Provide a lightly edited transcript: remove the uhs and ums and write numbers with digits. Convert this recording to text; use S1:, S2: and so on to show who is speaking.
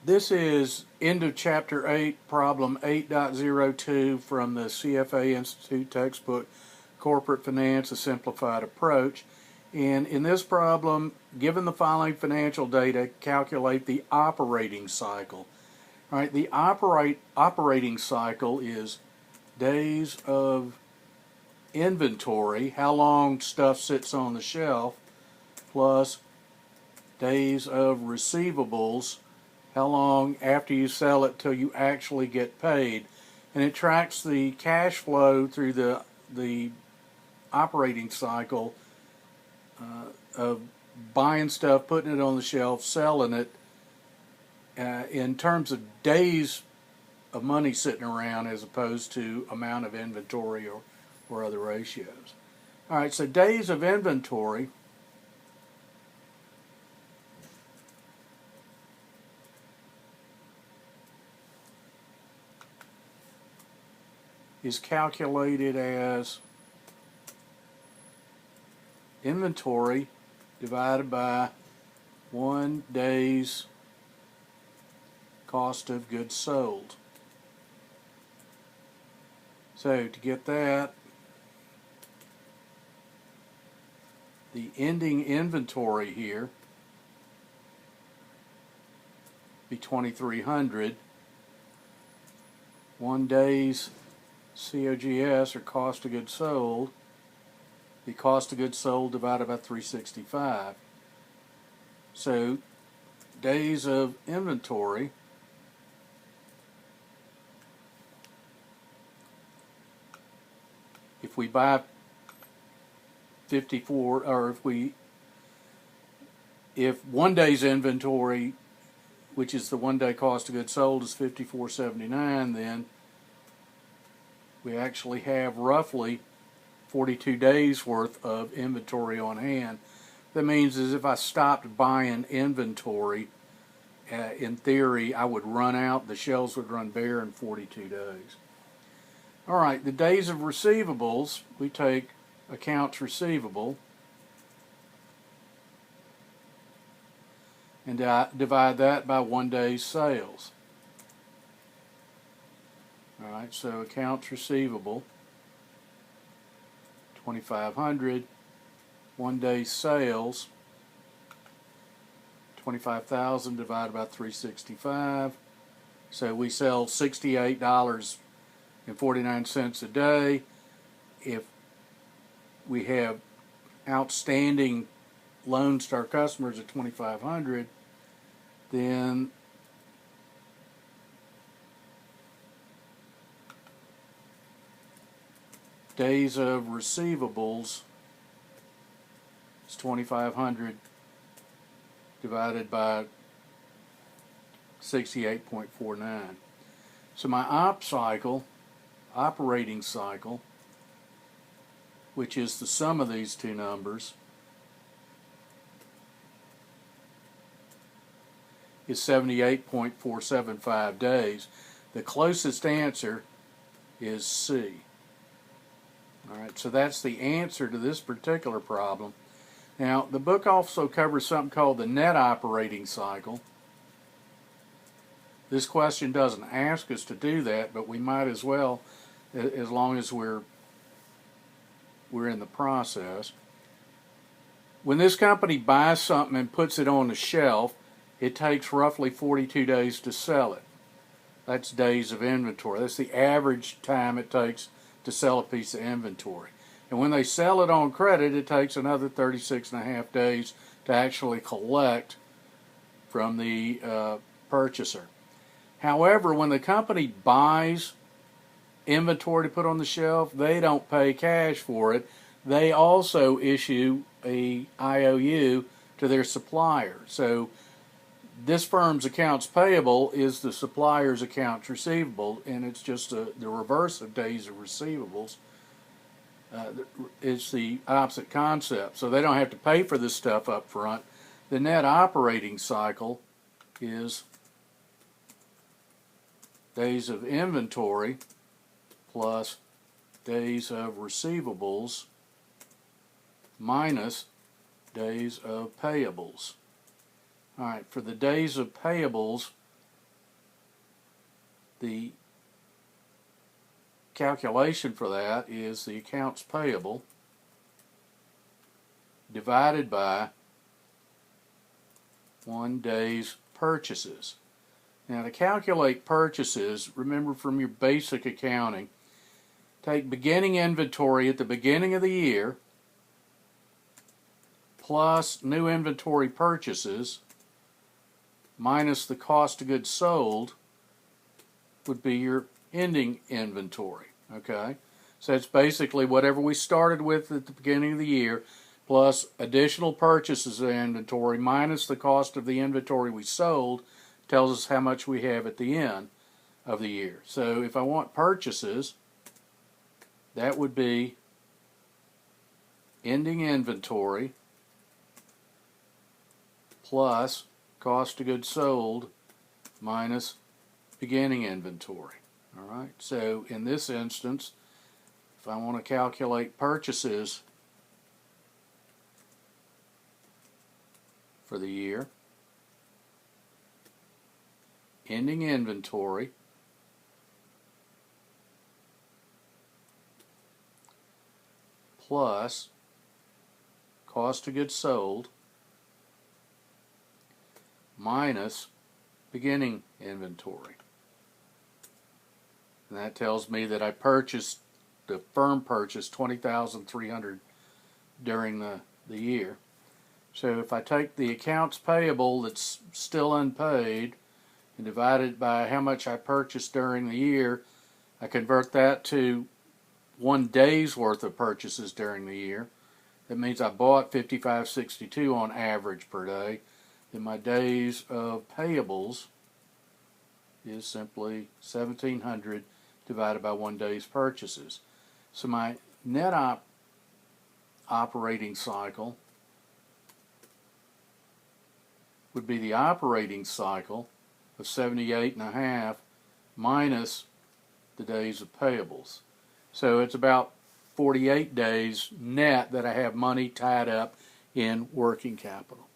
S1: This is end of Chapter 8, Problem 8.02 from the CFA Institute textbook, Corporate Finance, A Simplified Approach. And in this problem, given the following financial data, calculate the operating cycle. All right, the operating cycle is days of inventory, how long stuff sits on the shelf, plus days of receivables, how long after you sell it till you actually get paid. And it tracks the cash flow through the operating cycle of buying stuff, putting it on the shelf, selling it, in terms of days of money sitting around as opposed to amount of inventory or other ratios. All right, so days of inventory is calculated as inventory divided by 1 day's cost of goods sold. So to get that, the ending inventory here be 2,300. 1 day's COGS, or cost of goods sold, the cost of goods sold divided by 365. So days of inventory if we buy 54, or if 1 day's inventory, which is the 1 day cost of goods sold, is $54.79, then we actually have roughly 42 days worth of inventory on hand. That means is if I stopped buying inventory, in theory, I would run out, the shelves would run bare in 42 days. All right, the days of receivables, we take accounts receivable and divide that by 1 day's sales. All right, so accounts receivable, 2,500, 1 day's sales, 25,000 divided by 365. So we sell $68.49 a day. If we have outstanding loans to our customers at 2,500, then days of receivables is 2,500 divided by 68.49. So my operating cycle, which is the sum of these two numbers, is 78.475 days. The closest answer is C. All right, so that's the answer to this particular problem. Now, the book also covers something called the net operating cycle. This question doesn't ask us to do that, but we might as well, as long as we're in the process. When this company buys something and puts it on the shelf, it takes roughly 42 days to sell it. That's days of inventory. That's the average time it takes to sell a piece of inventory. And when they sell it on credit, it takes another 36.5 days to actually collect from the purchaser. However, when the company buys inventory to put on the shelf, they don't pay cash for it. They also issue a IOU to their supplier. So this firm's accounts payable is the supplier's accounts receivable, and it's just the reverse of days of receivables. It's the opposite concept. So they don't have to pay for this stuff up front. The net operating cycle is days of inventory plus days of receivables minus days of payables. All right, for the days of payables, the calculation for that is the accounts payable divided by 1 day's purchases. Now, to calculate purchases, remember from your basic accounting, take beginning inventory at the beginning of the year plus new inventory purchases minus the cost of goods sold would be your ending inventory. Okay? So it's basically whatever we started with at the beginning of the year plus additional purchases of inventory minus the cost of the inventory we sold tells us how much we have at the end of the year. So if I want purchases, that would be ending inventory plus cost of goods sold minus beginning inventory. All right, so in this instance, if I want to calculate purchases for the year, ending inventory plus cost of goods sold minus beginning inventory. And that tells me that the firm purchased $20,300 during the year. So if I take the accounts payable that's still unpaid and divide it by how much I purchased during the year, I convert that to 1 day's worth of purchases during the year. That means I bought $55.62 on average per day. Then my days of payables is simply 1,700 divided by 1 day's purchases. So my net operating cycle would be the operating cycle of 78.5 minus the days of payables. So it's about 48 days net that I have money tied up in working capital.